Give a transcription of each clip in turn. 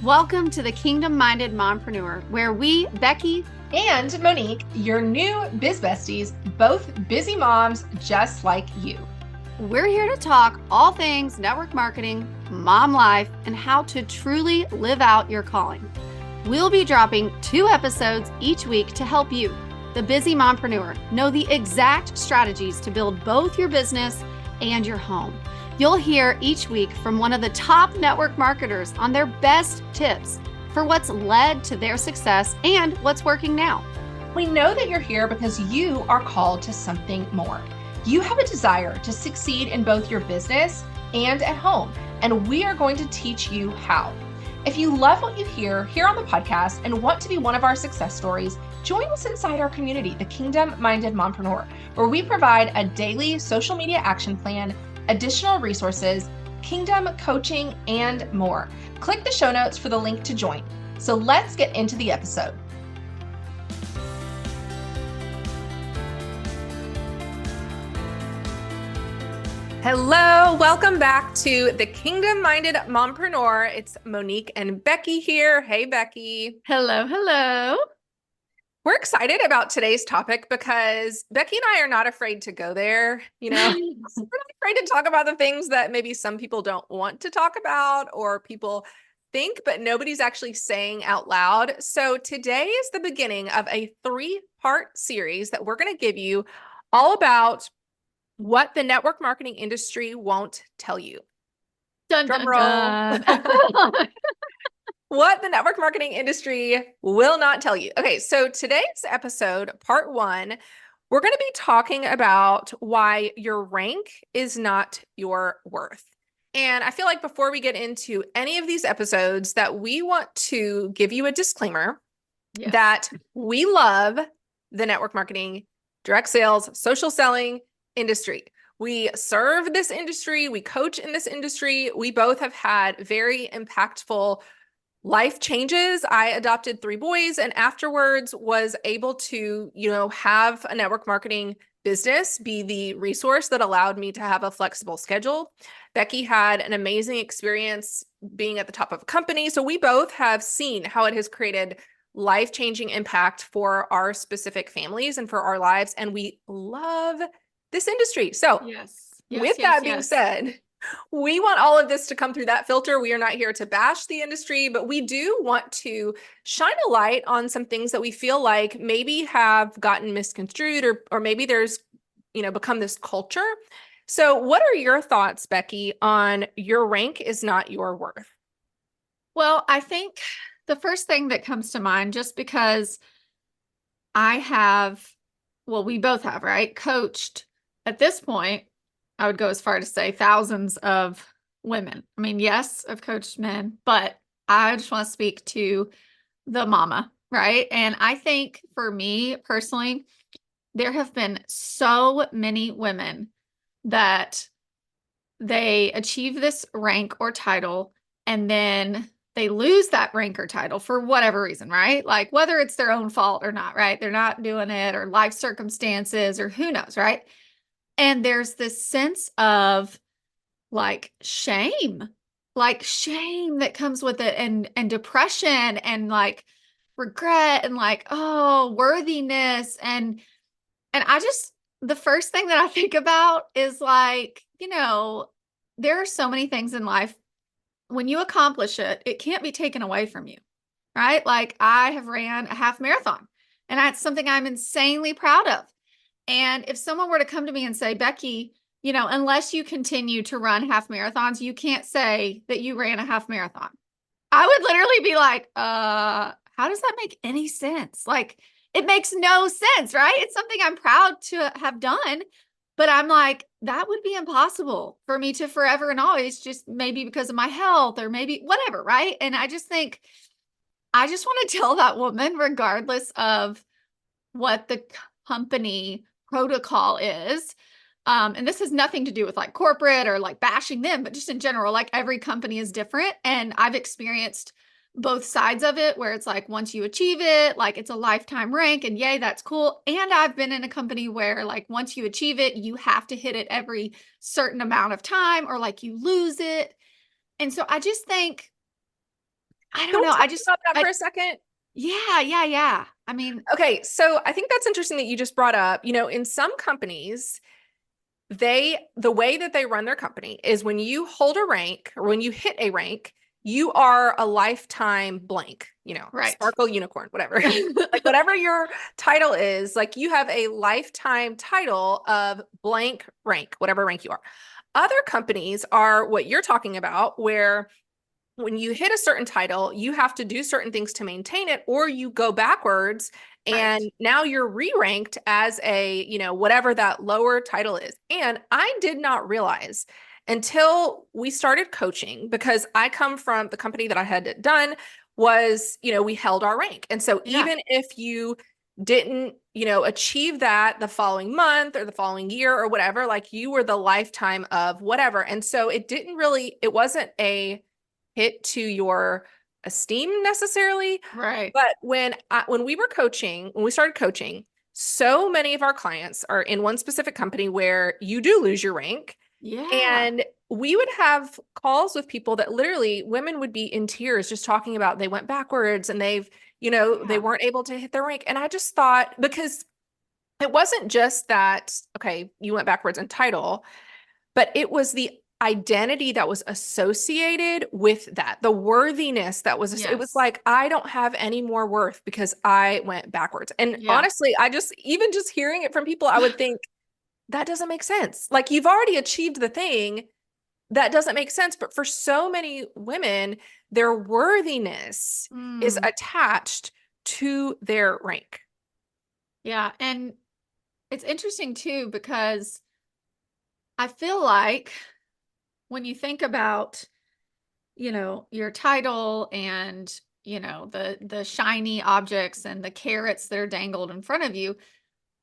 Welcome to the Kingdom-Minded Mompreneur, where we, Becky and Monique, your new biz besties, both busy moms just like you. We're here to talk all things network marketing, mom life, and how to truly live out your calling. We'll be dropping 2 episodes each week to help you, the busy mompreneur, know the exact strategies to build both your business and your home. You'll hear each week from one of the top network marketers on their best tips for what's led to their success and what's working now. We know that you're here because you are called to something more. You have a desire to succeed in both your business and at home, and we are going to teach you how. If you love what you hear here on the podcast and want to be one of our success stories, join us inside our community, the Kingdom-Minded Mompreneur, where we provide a daily social media action plan, additional resources, kingdom coaching, and more. Click the show notes for the link to join. So let's get into the episode. Hello, welcome back to the Kingdom-Minded Mompreneur. It's Monique and Becky here. Hey, Becky. Hello, hello. We're excited about today's topic because Becky and I are not afraid to go there. We're not afraid to talk about the things that maybe some people don't want to talk about or people think, but nobody's actually saying out loud. So today is the beginning of a 3-part series that we're going to give you all about what the network marketing industry won't tell you. Drum roll. What the network marketing industry will not tell you. Okay, so today's episode, part 1, we're going to be talking about why your rank is not your worth. And I feel like before we get into any of these episodes that we want to give you a disclaimer that we love the network marketing, direct sales, social selling industry. We serve this industry. We coach in this industry. We both have had very impactful life changes. I adopted 3 boys and afterwards was able to, have a network marketing business be the resource that allowed me to have a flexible schedule. Becky had an amazing experience being at the top of a company. So we both have seen how it has created life-changing impact for our specific families and for our lives. And we love this industry. So with that being said, we want all of this to come through that filter. We are not here to bash the industry, but we do want to shine a light on some things that we feel like maybe have gotten misconstrued or maybe there's, become this culture. So what are your thoughts, Becky, on your rank is not your worth? Well, I think the first thing that comes to mind, just because we both have, right, coached at this point, I would go as far to say thousands of women. I mean, yes, I've coached men, but I just want to speak to the mama, right? And I think for me personally, there have been so many women that they achieve this rank or title and then they lose that rank or title for whatever reason, right? Like whether it's their own fault or not, right? They're not doing it or life circumstances or who knows, right? And there's this sense of shame that comes with it and depression and regret and worthiness. And the first thing that I think about is there are so many things in life. When you accomplish it, it can't be taken away from you, right? Like I have ran a half marathon and that's something I'm insanely proud of. And if someone were to come to me and say, Becky, unless you continue to run half marathons, you can't say that you ran a half marathon. I would literally be like, how does that make any sense? Like, it makes no sense, right? It's something I'm proud to have done, but I'm like, that would be impossible for me to forever and always, just maybe because of my health or maybe whatever, right? And I just think, I just want to tell that woman, regardless of what the company protocol is. And this has nothing to do with corporate or bashing them, but just in general, every company is different. And I've experienced both sides of it where it's once you achieve it, it's a lifetime rank and yay, that's cool. And I've been in a company where once you achieve it, you have to hit it every certain amount of time or you lose it. And so I just think I don't Can we know. talk about that for a second? Yeah, yeah, yeah. I mean, Okay, so I think that's interesting that you just brought up, in some companies, the way that they run their company is when you hold a rank or when you hit a rank, you are a lifetime blank, right. sparkle unicorn, whatever. Like whatever your title is, like you have a lifetime title of blank rank, whatever rank you are. Other companies are what you're talking about, where when you hit a certain title, you have to do certain things to maintain it, or you go backwards Right. and now you're re-ranked as a, whatever that lower title is. And I did not realize until we started coaching, because I come from the company that I had done was, we held our rank. And so Yeah. even if you didn't, achieve that the following month or the following year or whatever, like you were the lifetime of whatever. And so it wasn't a hit to your esteem necessarily. Right. But when we started coaching, so many of our clients are in one specific company where you do lose your rank. Yeah. And we would have calls with people that literally women would be in tears just talking about they went backwards and they Yeah. weren't able to hit their rank. And I just thought, because it wasn't just that, okay, you went backwards in title, but it was the identity that was associated with that, the worthiness that was, it was Yes. like, I don't have any more worth because I went backwards. And Yeah. honestly, even just hearing it from people, I would think that doesn't make sense. Like you've already achieved the thing. That doesn't make sense. But for so many women, their worthiness is Mm. attached to their rank. Yeah. And it's interesting too, because I feel like when you think about, your title and, the shiny objects and the carrots that are dangled in front of you,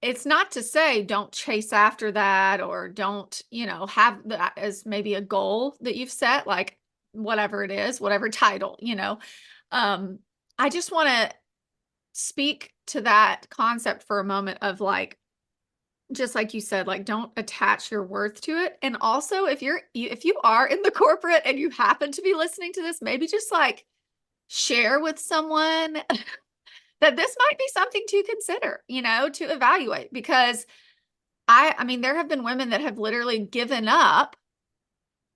it's not to say don't chase after that or don't, have that as maybe a goal that you've set, like whatever it is, whatever title. Um, I just want to speak to that concept for a moment of like, just like you said, like don't attach your worth to it. And also if you are in the corporate and you happen to be listening to this, maybe just like share with someone that this might be something to consider, to evaluate, because I mean, there have been women that have literally given up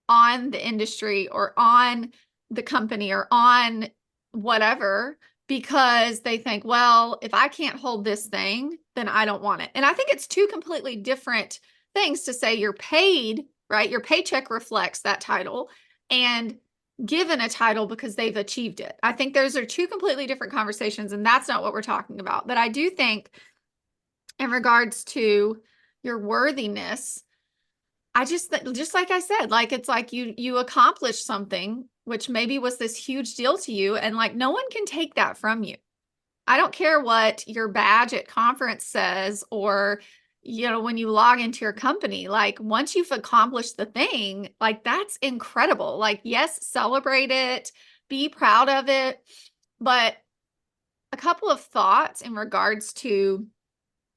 on the industry or on the company or on whatever because they think, well, if I can't hold this thing, then I don't want it. And I think it's two completely different things to say you're paid, right? Your paycheck reflects that title and given a title because they've achieved it. I think those are two completely different conversations, and that's not what we're talking about. But I do think in regards to your worthiness, just like I said, like it's like you accomplished something which maybe was this huge deal to you, and like no one can take that from you. I don't care what your badge at conference says, or when you log into your company, like once you've accomplished the thing, like that's incredible. Like yes, celebrate it, be proud of it. But a couple of thoughts in regards to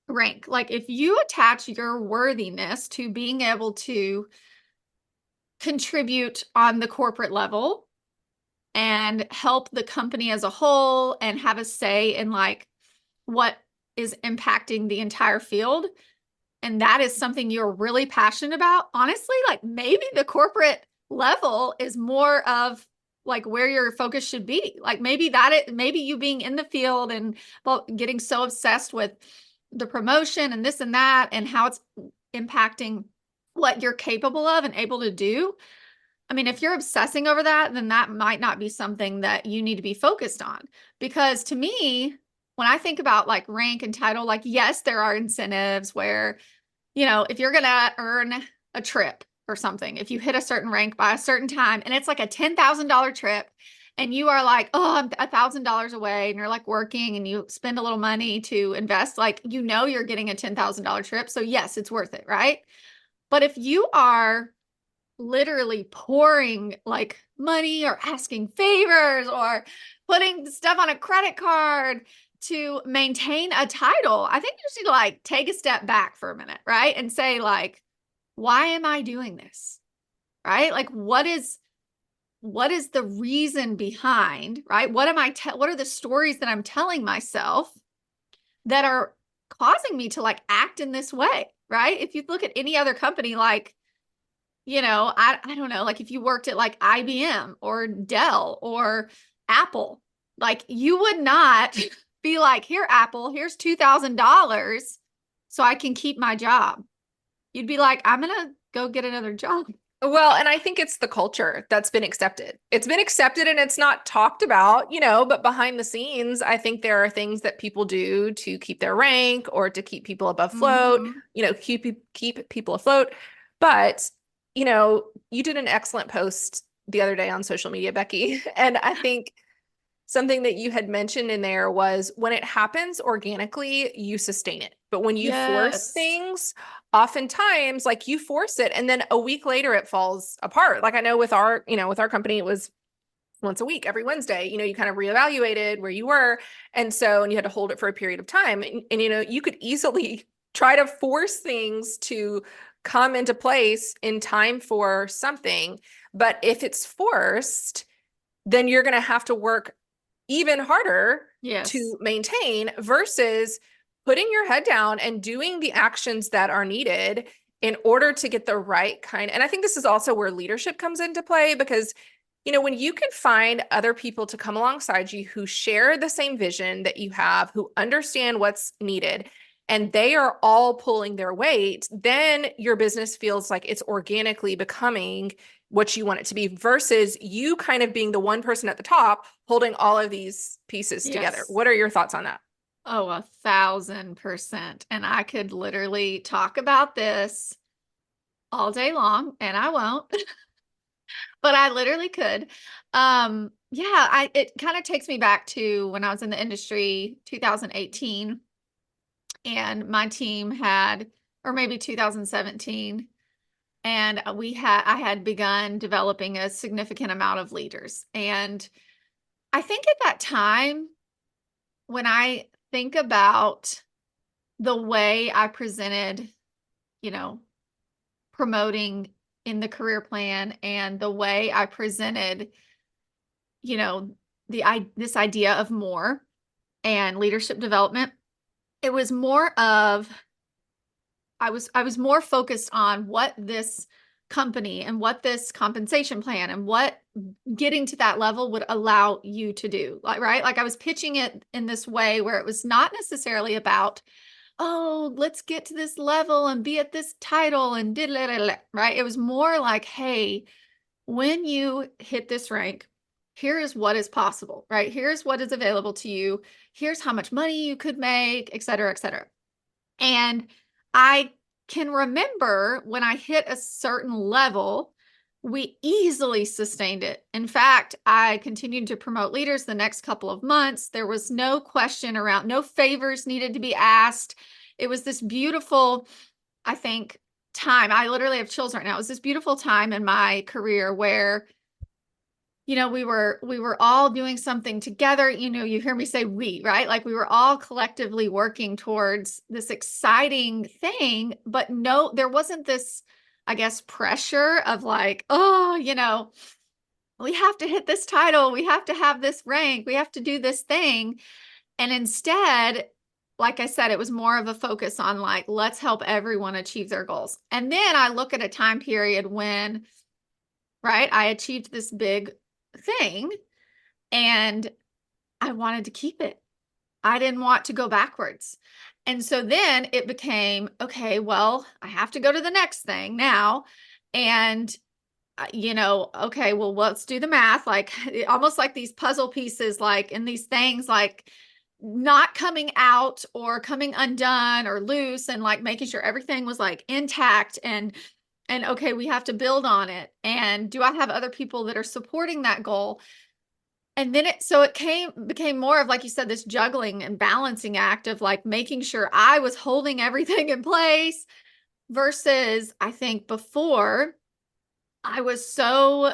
rank. Like if you attach your worthiness to being able to contribute on the corporate level and help the company as a whole and have a say in like what is impacting the entire field, and that is something you're really passionate about, honestly, like maybe the corporate level is more of like where your focus should be. Like maybe you being in the field and getting so obsessed with the promotion and this and that and how it's impacting what you're capable of and able to do. I mean, if you're obsessing over that, then that might not be something that you need to be focused on. Because to me, when I think about like rank and title, like, yes, there are incentives where, if you're going to earn a trip or something, if you hit a certain rank by a certain time and it's like a $10,000 trip and you are like, oh, I'm $1,000 away and you're like working and you spend a little money to invest, like, you're getting a $10,000 trip. So, yes, it's worth it, right? But if you are literally pouring like money or asking favors or putting stuff on a credit card to maintain a title, I think you just need to like take a step back for a minute, right? And say like, why am I doing this? Right? Like what is the reason behind, right? What are the stories that I'm telling myself that are causing me to like act in this way, right? If you look at any other company, like, I don't know, like if you worked at like IBM or Dell or Apple, like you would not be like, here, Apple, here's $2,000 so I can keep my job. You'd be like, I'm going to go get another job. Well, and I think it's the culture that's been accepted. It's been accepted and it's not talked about, but behind the scenes, I think there are things that people do to keep their rank or to keep people above float, Mm-hmm. keep people afloat. But, you did an excellent post the other day on social media, Becky. And I think something that you had mentioned in there was when it happens organically, you sustain it. But when you force Yes. things, oftentimes like you force it and then a week later it falls apart. Like I know with our company, it was once a week, every Wednesday, you kind of reevaluated where you were. And you had to hold it for a period of time. And you could easily try to force things to come into place in time for something. But if it's forced, then you're going to have to work even harder Yes. to maintain versus putting your head down and doing the actions that are needed in order to get the right kind. And I think this is also where leadership comes into play because when you can find other people to come alongside you who share the same vision that you have, who understand what's needed, and they are all pulling their weight, then your business feels like it's organically becoming what you want it to be versus you kind of being the one person at the top holding all of these pieces together. Yes. What are your thoughts on that? Oh, 1,000%. And I could literally talk about this all day long, and I won't, but I literally could. Yeah, it kind of takes me back to when I was in the industry, 2018, and my team had, or maybe 2017, and I had begun developing a significant amount of leaders. And I think at that time, when I think about the way I presented, you know, promoting in the career plan and the way I presented, you know, this idea of more and leadership development, it was more of I was more focused on what this company and what this compensation plan and what getting to that level would allow you to do. Like, right? Like I was pitching it in this way where it was not necessarily about, oh, let's get to this level and be at this title and did right? It was more like, hey, when you hit this rank, here is what is possible, right? Here's what is available to you. Here's how much money you could make, et cetera, et cetera. And I can remember when I hit a certain level, we easily sustained it. In fact, I continued to promote leaders the next couple of months. There was no question around, no favors needed to be asked. It was this beautiful, I think, time. I literally have chills right now. It was this beautiful time in my career where we were all doing something together. You hear me say we, right? Like we were all collectively working towards this exciting thing, but no, there wasn't this, I guess, pressure of like, oh, we have to hit this title, we have to have this rank, we have to do this thing. And instead, like I said, it was more of a focus on like, let's help everyone achieve their goals. And then I look at a time period when, right, I achieved this big thing and I wanted to keep it. I didn't want to go backwards. And so then it became, okay, well, I have to go to the next thing now. And, okay, well, let's do the math. Like almost like these puzzle pieces, like in these things, like not coming out or coming undone or loose and like making sure everything was like intact and okay, we have to build on it. And do I have other people that are supporting that goal? And then became more of, like you said, this juggling and balancing act of like making sure I was holding everything in place versus I think before I was so,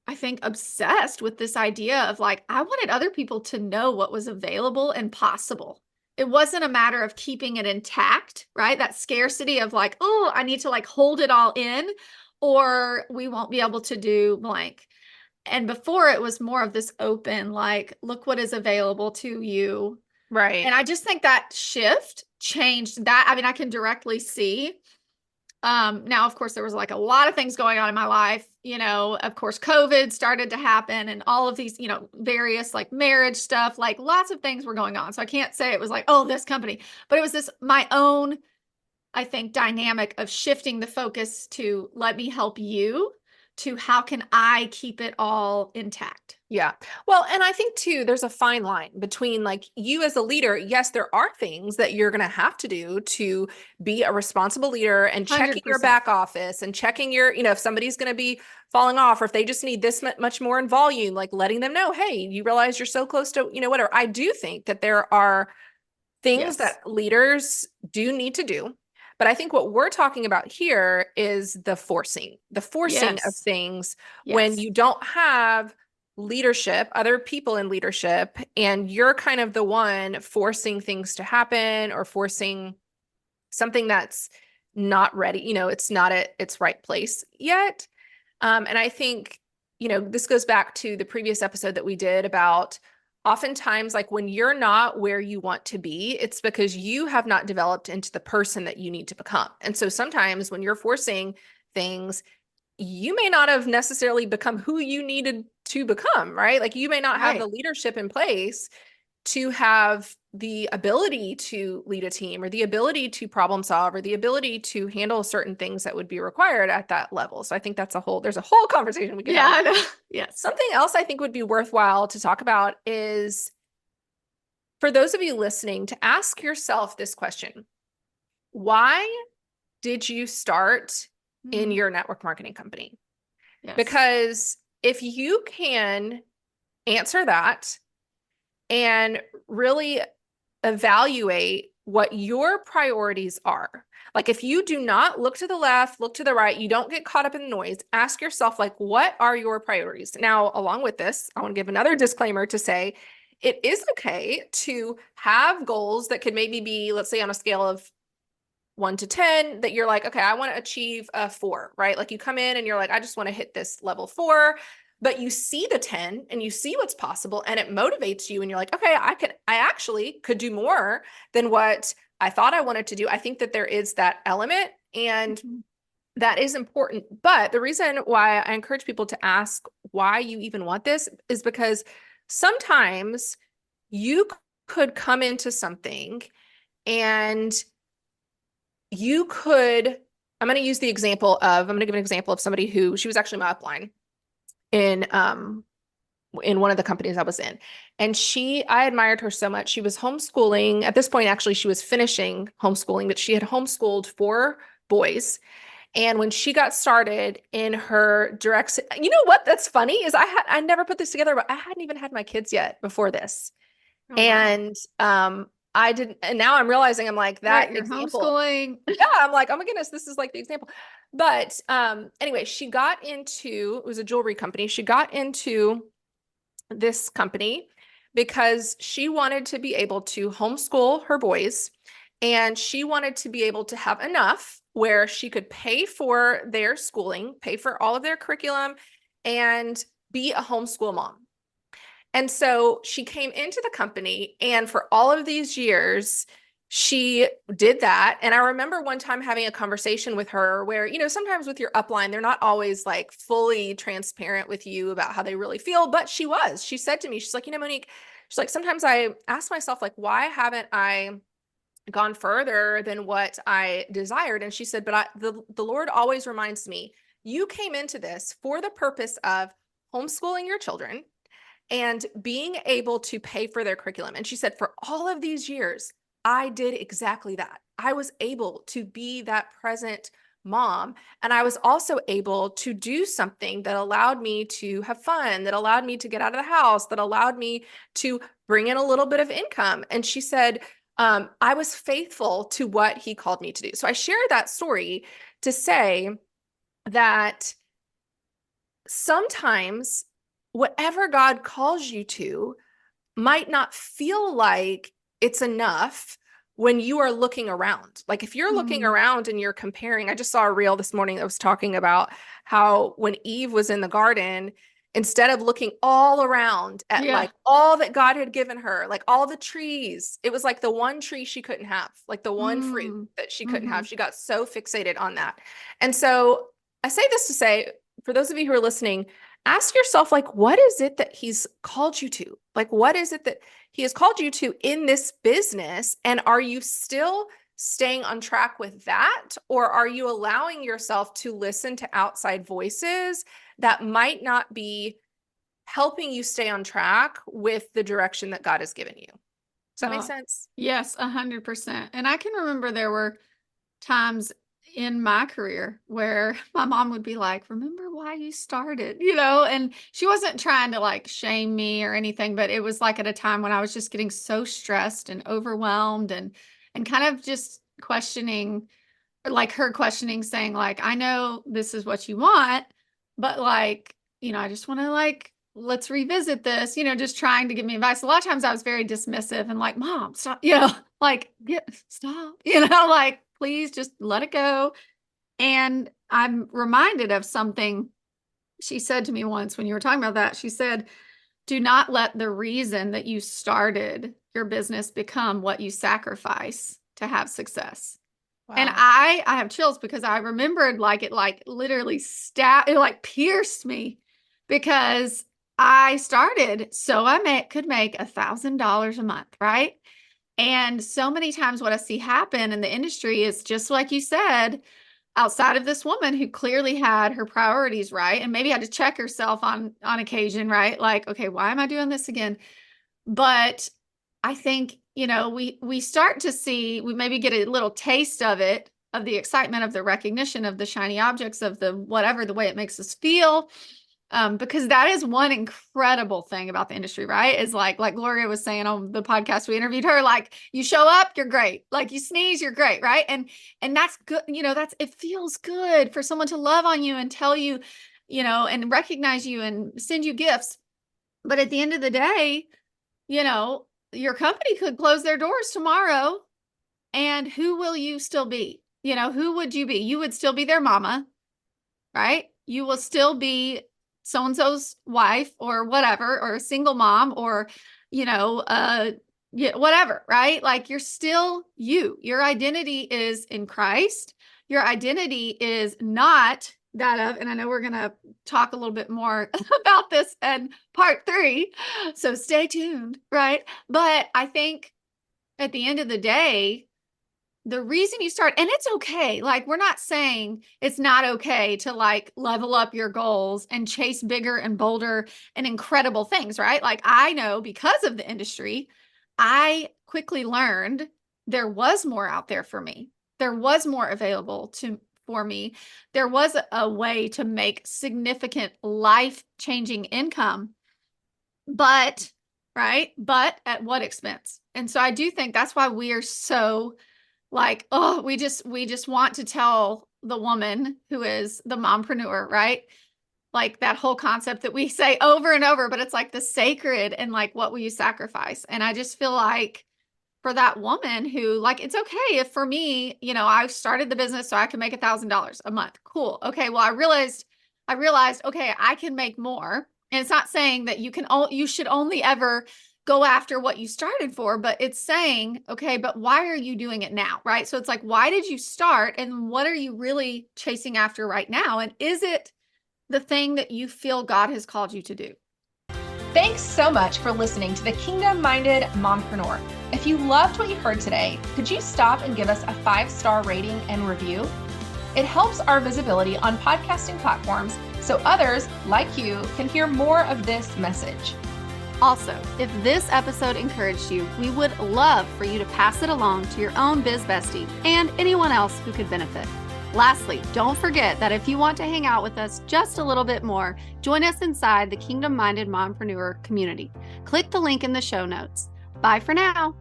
I think, obsessed with this idea of like, I wanted other people to know what was available and possible. It wasn't a matter of keeping it intact, right? That scarcity of like, oh, I need to like hold it all in or we won't be able to do blank. And before it was more of this open, like, look what is available to you. And Right. I just think that shift changed that. I mean, I can directly see. Now, of course, there was like a lot of things going on in my life. Of course, COVID started to happen and all of these, various like marriage stuff, like lots of things were going on. So I can't say it was like, oh, this company, but it was this, my own, I think, dynamic of shifting the focus to let me help you to how can I keep it all intact? Yeah. Well, and I think too, there's a fine line between like you as a leader. Yes, there are things that you're going to have to do to be a responsible leader and checking your 100%. back office and checking your, if somebody's going to be falling off or if they just need this much more in volume, like letting them know, hey, you realize you're so close to, whatever. I do think that there are things Yes. that leaders do need to do. But I think what we're talking about here is the forcing of Yes. things when Yes. you don't have leadership, other people in leadership, and you're kind of the one forcing things to happen or forcing something that's not ready, it's not at its right place yet. And I think, this goes back to the previous episode that we did about oftentimes, like when you're not where you want to be, it's because you have not developed into the person that you need to become. And so sometimes when you're forcing things, you may not have necessarily become who you needed to become, right? Like you may not have the Right. leadership in place to have the ability to lead a team or the ability to problem solve or the ability to handle certain things that would be required at that level. So I think there's a whole conversation we could Yeah, have. I know. Yes. Something else I think would be worthwhile to talk about is for those of you listening to ask yourself this question. Why did you start in Mm, your network marketing company? yes. Because if you can answer that and really evaluate what your priorities are. Like if you do not look to the left, look to the right, you don't get caught up in the noise, ask yourself, like, what are your priorities? Now, along with this, I want to give another disclaimer to say it is okay to have goals that could maybe be, let's say, on a scale of 1 to 10, that you're like, okay, I want to achieve a 4, right? Like you come in and you're like, I just want to hit this level 4, but you see the 10 and you see what's possible and it motivates you and you're like, okay, I actually could do more than what I thought I wanted to do. I think that there is that element and Mhm. that is important. But the reason why I encourage people to ask why you even want this is because sometimes you could come into something and you could, I'm going to use the example of, I'm going to give an example of somebody who, she was actually my upline in one of the companies I was in. And I admired her so much. She was homeschooling. At this point, actually, she was finishing homeschooling, but she had homeschooled 4 boys. And when she got started in her direct, you know what? That's funny is I never put this together, but I hadn't even had my kids yet before this. Oh, wow. And I didn't, and now I'm realizing I'm like Right. that You're example. homeschooling. Yeah, I'm like, oh my goodness, this is like the example. But anyway, it was a jewelry company. She got into this company because she wanted to be able to homeschool her boys and she wanted to be able to have enough where she could pay for their schooling, pay for all of their curriculum, and be a homeschool mom. And so she came into the company, and for all of these years, she did that. And I remember one time having a conversation with her where, sometimes with your upline, they're not always like fully transparent with you about how they really feel, but she was. She said to me, she's like, Monique, she's like, sometimes I ask myself, like, why haven't I gone further than what I desired? And she said, but the Lord always reminds me, you came into this for the purpose of homeschooling your children and being able to pay for their curriculum. And she said, for all of these years, I did exactly that. I was able to be that present mom. And I was also able to do something that allowed me to have fun, that allowed me to get out of the house, that allowed me to bring in a little bit of income. And she said, I was faithful to what he called me to do. So I share that story to say that sometimes whatever God calls you to might not feel like it's enough when you are looking around. Like if you're looking Mm, around and you're comparing, I just saw a reel this morning that was talking about how when Eve was in the garden, instead of looking all around at Yeah. like all that God had given her, like all the trees, it was like the one tree she couldn't have, like the one fruit Mm. that she couldn't Mm-hmm. have. She got so fixated on that. And so I say this to say, for those of you who are listening, ask yourself, like, what is it that he's called you to? Like, what is it that he has called you to in this business? And are you still staying on track with that? Or are you allowing yourself to listen to outside voices that might not be helping you stay on track with the direction that God has given you? Does that make sense? Yes, 100%. And I can remember there were times in my career where my mom would be like, remember why you started, and she wasn't trying to like shame me or anything, but it was like at a time when I was just getting so stressed and overwhelmed and kind of just questioning, like her questioning, saying like, I know this is what you want, but like, I just want to like, let's revisit this, just trying to give me advice. A lot of times I was very dismissive and like, Mom, stop, like, stop, like, please just let it go. And I'm reminded of something she said to me once when you were talking about that. She said, do not let the reason that you started your business become what you sacrifice to have success. And Wow. I have chills because I remembered like it like literally it like pierced me because I started so could make $1,000 a month, right? And so many times what I see happen in the industry is just like you said, outside of this woman who clearly had her priorities right and maybe had to check herself on occasion, right? Like, okay, why am I doing this again? But I think, we start to see, we maybe get a little taste of it, of the excitement, of the recognition, of the shiny objects, of the whatever, the way it makes us feel. Because that is one incredible thing about the industry, right? Is like Gloria was saying on the podcast, we interviewed her, like you show up, you're great. Like you sneeze, you're great, right? And that's good, it feels good for someone to love on you and tell you, and recognize you and send you gifts. But at the end of the day, you know, your company could close their doors tomorrow, and who will you still be? Who would you be? You would still be their mama, right? You will still be so-and-so's wife or whatever, or a single mom, or, yeah, whatever, right? Like you're still you. Your identity is in Christ. Your identity is not that of, and I know we're going to talk a little bit more about this in part 3. So stay tuned, right? But I think at the end of the day, the reason you start, and it's okay, like we're not saying it's not okay to like level up your goals and chase bigger and bolder and incredible things, right? Like I know because of the industry, I quickly learned there was more out there for me. There was more available for me. There was a way to make significant life-changing income, but but at what expense? And so I do think that's why we are so like, oh, we just want to tell the woman who is the mompreneur, right? Like that whole concept that we say over and over, but it's like the sacred and like, what will you sacrifice? And I just feel like for that woman who, like, it's okay if for me, I started the business so I can make $1,000 a month. Cool. Okay. Well, I realized, okay, I can make more. And it's not saying that you should only ever go after what you started for, but it's saying, okay, but why are you doing it now? Right. So it's like, why did you start? And what are you really chasing after right now? And is it the thing that you feel God has called you to do? Thanks so much for listening to the Kingdom Minded Mompreneur. If you loved what you heard today, could you stop and give us a 5-star rating and review? It helps our visibility on podcasting platforms so others like you can hear more of this message. Also, if this episode encouraged you, we would love for you to pass it along to your own biz bestie and anyone else who could benefit. Lastly, don't forget that if you want to hang out with us just a little bit more, join us inside the Kingdom Minded Mompreneur community. Click the link in the show notes. Bye for now.